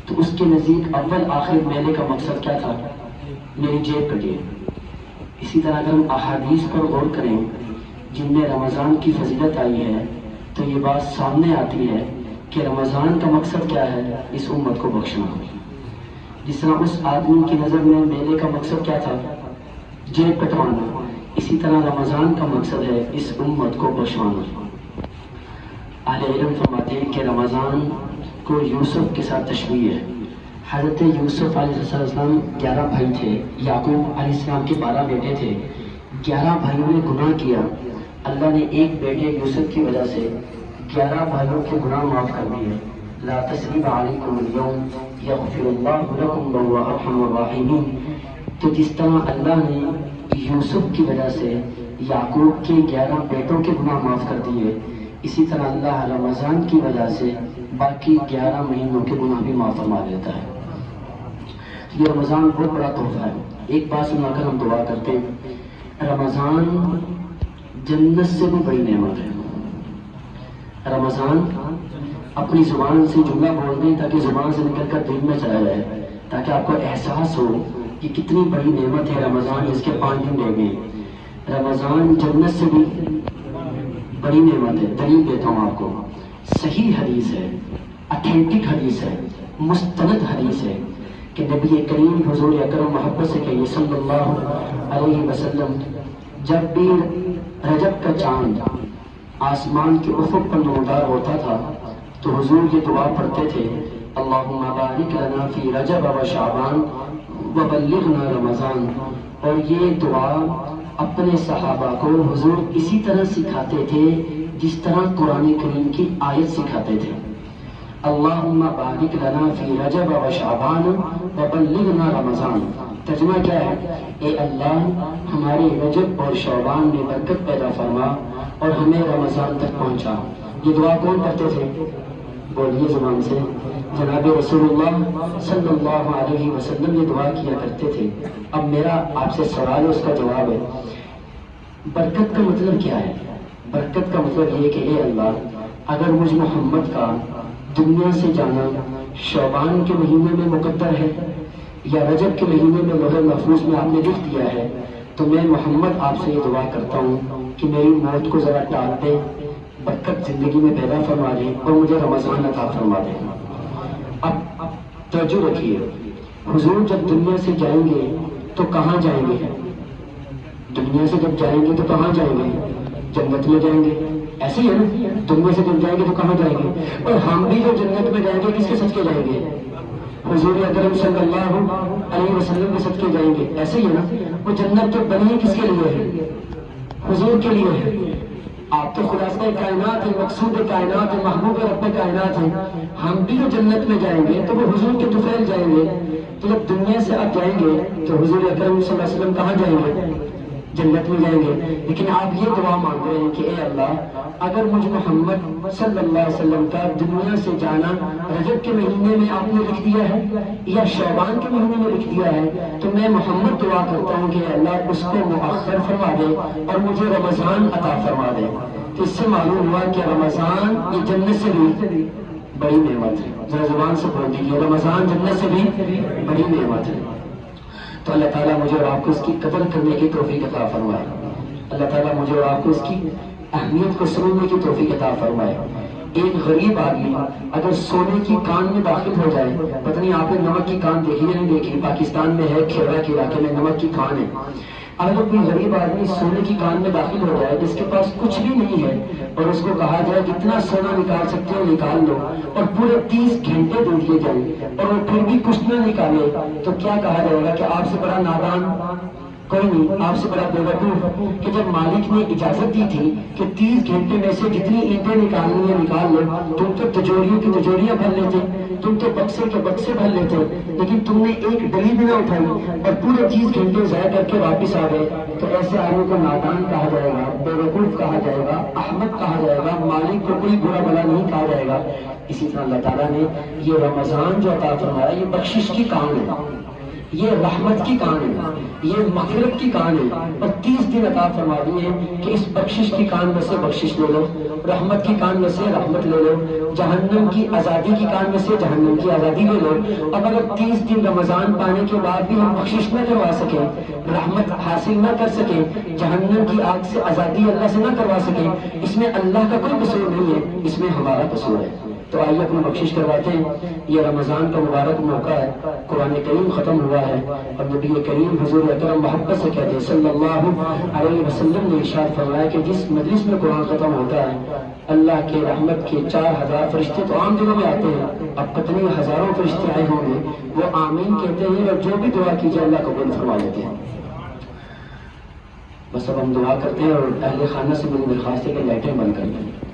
تو اس کے نزدیک اول آخر میلے کا مقصد کیا تھا؟ میری جیب کٹی ہے۔ اسی طرح اگر ہم احادیث پر غور کریں جن میں رمضان کی فضیلت آئی ہے تو یہ بات سامنے آتی ہے کہ رمضان کا مقصد کیا ہے؟ اس امت کو بخشنا۔ جس طرح اس آدمی کی نظر میں میلے کا مقصد کیا تھا؟ جیب کٹوانا، اسی طرح رمضان کا مقصد ہے اس امت کو بخشوانا۔ اہل علم فرماتے ہیں کہ رمضان کو یوسف کے ساتھ تشبیہ ہے۔ حضرت یوسف علیہ السلام 11 بھائی تھے، یعقوب علیہ السلام کے 12 بیٹے تھے۔ 11 بھائیوں نے گناہ کیا، اللہ نے ایک بیٹے یوسف کی وجہ سے 11 بھائیوں کے گناہ معاف کر دیے۔ لا تثریب علیکم اليوم یغفر اللہ لکم وہو ارحم الراحمین۔ تو جس طرح اللہ نے یوسف کی وجہ سے یعقوب کے 11 بیٹوں کے گناہ معاف کر دیے، اسی طرح اللہ رمضان کی وجہ سے باقی 11 مہینوں کے گناہ بھی معاف فرما دیتا ہے۔ یہ رمضان بہت بڑا تحفہ ہے۔ ایک بات سنا کر ہم دعا کرتے ہیں، رمضان جنت سے بھی بڑی نعمت ہے۔ رمضان اپنی زبان سے جملہ بول دیں تاکہ زبان سے نکل کر دل میں چلا جائے، تاکہ آپ کو احساس ہو کہ کتنی بڑی نعمت ہے رمضان، جس کے 5 دن رہ گئے۔ رمضان جنت سے بھی بڑی نعمت ہے۔ دلیل دیتا ہوں آپ کو، صحیح حدیث ہے، اتھینٹک حدیث ہے، مستند حدیث ہے کہ نبی کریم حضور اکرم محبت سے کہیے صلی اللہ علیہ وسلم، جب بھی رجب کا چاند آسمان کے افق پر نمودار ہوتا تھا تو حضور یہ دعا پڑھتے تھے، اللہم بارک لنا فی رجب و شعبان وبلغنا رمضان۔ اور یہ دعا اپنے صحابہ کو حضور اسی طرح سکھاتے تھے جس طرح قرآن کریم کی آیت سکھاتے تھے، اللہم بارک لنا فی رجب و شعبان وبلغنا رمضان۔ ترجمہ کیا ہے؟ اے اللہ ہمارے رجب اور شعبان میں برکت پیدا فرما اور ہمیں رمضان تک پہنچا۔ یہ دعا کون کرتے تھے؟ بولیے زبان سے، جناب رسول اللہ صلی اللہ علیہ وسلم یہ دعا کیا کرتے تھے۔ اب میرا آپ سے سوال ہے، اس کا جواب ہے، برکت کا مطلب کیا ہے؟ برکت کا مطلب یہ کہ اے اللہ اگر مجھ محمد کا دنیا سے جانا شعبان کے مہینے میں مقدر ہے یا رجب کے مہینے میں لوح محفوظ میں آپ نے لکھ دیا ہے تو میں محمد آپ سے یہ دعا کرتا ہوں کہ میری موت کو ذرا ٹال دے، برکت زندگی میں پیدا فرما دے اور مجھے رمضان عطا فرما دے۔ اب توجہ رکھیے، حضور جب دنیا سے جائیں گے تو کہاں جائیں گے؟ دنیا سے جب جائیں گے تو کہاں جائیں گے؟ جنت میں جائیں گے، ایسے ہی ہے نا؟ دنیا سے جب جائیں گے تو کہاں جائیں گے؟ اور ہم بھی جو جنت میں جائیں گے کس کے صدقے جائیں گے؟ حضور اکرم صلی اللہ علیہ وسلم کے صدقے جائیں گے، ایسے ہی ہے نا؟ وہ جنت تو بنی کس کے لیے ہے؟ حضور کے لیے ہے۔ آپ تو خلاصہ کائنات ہیں، مقصود کائنات ہیں، محبوب رب کائنات ہیں۔ ہم بھی جو جنت میں جائیں گے تو وہ حضور کے طفیل جائیں گے۔ تو جب دنیا سے آپ جائیں گے تو حضور اکرم صلی اللہ علیہ وسلم کہاں جائیں گے؟ جنت میں جائیں گے۔ لیکن آپ یہ دعا مانگ رہے ہیں کہ اے اللہ اگر مجھ محمد صلی اللہ علیہ وسلم کا دنیا سے جانا رجب کے مہینے میں آپ نے لکھ دیا ہے یا شعبان کے مہینے میں لکھ دیا ہے تو میں محمد دعا کرتا ہوں کہ اے اللہ اس کو مؤخر فرما دے اور مجھے رمضان عطا فرما دے۔ تو اس سے معلوم ہوا کہ رمضان یہ جنت سے بھی بڑی نعمت ہے۔ ذرا زبان سے بول دیجیے، رمضان جنت سے بھی بڑی نعمت ہے۔ تو اللہ تعالیٰ مجھے اور آپ کو اس کی قدر کرنے کی توفیق عطا فرمائے۔ اللہ تعالیٰ مجھے اور آپ کو اس کی اہمیت کو سمجھنے کی توفیق عطا فرمائے۔ ایک غریب آدمی اگر سونے کی کان میں داخل ہو جائے، پتہ نہیں آپ نے نمک کی کان دیکھی یا نہیں دیکھی، پاکستان میں ہے کھیرا کے علاقے میں نمک کی کان ہے۔ اگر کوئی غریب آدمی سونے کی کان میں داخل ہو جائے جس کے پاس کچھ بھی نہیں ہے اور اس کو کہا جائے جتنا سونا نکال سکتے ہو نکال لو اور پورے 30 گھنٹے دے دیے جائیں اور وہ پھر بھی کچھ نہ نکالے تو کیا کہا جائے گا؟ کہ آپ سے بڑا نادان کوئی نہیں، آپ سے بڑا بے وقوف کہ جب مالک نے اجازت دی تھی کہ 30 گھنٹے میں سے جتنی اینٹیں نکالنی ہے نکال لو، تم تو تجوریوں کی تجوریاں بھر لیتے، تم تو بکسے کے بکسے بھر لیتے، لیکن تم نے ایک ڈلی بھی نہ اٹھائی اور پورے 30 گھنٹے ضائع کر کے واپس آ گئے، تو ایسے آدمی کو نادان کہا جائے گا، بے وقوف کہا جائے گا، احمق کہا جائے گا، مالک کو کوئی برا بھلا نہیں کہا جائے گا۔ اسی طرح اللہ تعالیٰ نے یہ رمضان جو عطا فرمایا یہ بخشش کی کام ہے، یہ رحمت کی کان ہے، یہ مغفرت کی کان ہے، اور 30 دن عطا فرما دیے کہ اس بخشش کی کان میں سے بخشش لے لو، رحمت کی کان میں سے رحمت لے لو، جہنم کی آزادی کی کان میں سے جہنم کی آزادی لے لو۔ اب اگر 30 دن رمضان پانے کے بعد بھی ہم بخشش نہ کروا سکیں، رحمت حاصل نہ کر سکیں، جہنم کی آگ سے آزادی اللہ سے نہ کروا سکیں، اس میں اللہ کا کوئی قصور نہیں ہے، اس میں ہمارا قصور ہے۔ تو آئیے اپنی بخشش کرواتے ہیں۔ یہ رمضان کا مبارک موقع ہے، قرآن کریم ختم ہوا ہے، اور نبی کریم حضور اکرم محبت سے کہتے ہیں صلی اللہ علیہ وسلم نے ارشاد فرمایا کہ جس مجلس میں قرآن ختم ہوتا ہے، اللہ کے رحمت کے 4000 فرشتے تو عام دنوں میں آتے ہیں، اب کتنے ہزاروں فرشتے آئے ہوں گے، وہ آمین کہتے ہیں، اور جو بھی دعا کیجیے اللہ قبول فرما لیتے ہیں۔ بس اب ہم دعا کرتے ہیں، اور اہل خانہ سے میری درخواست ہے کہ لائٹیں بند کر دیں۔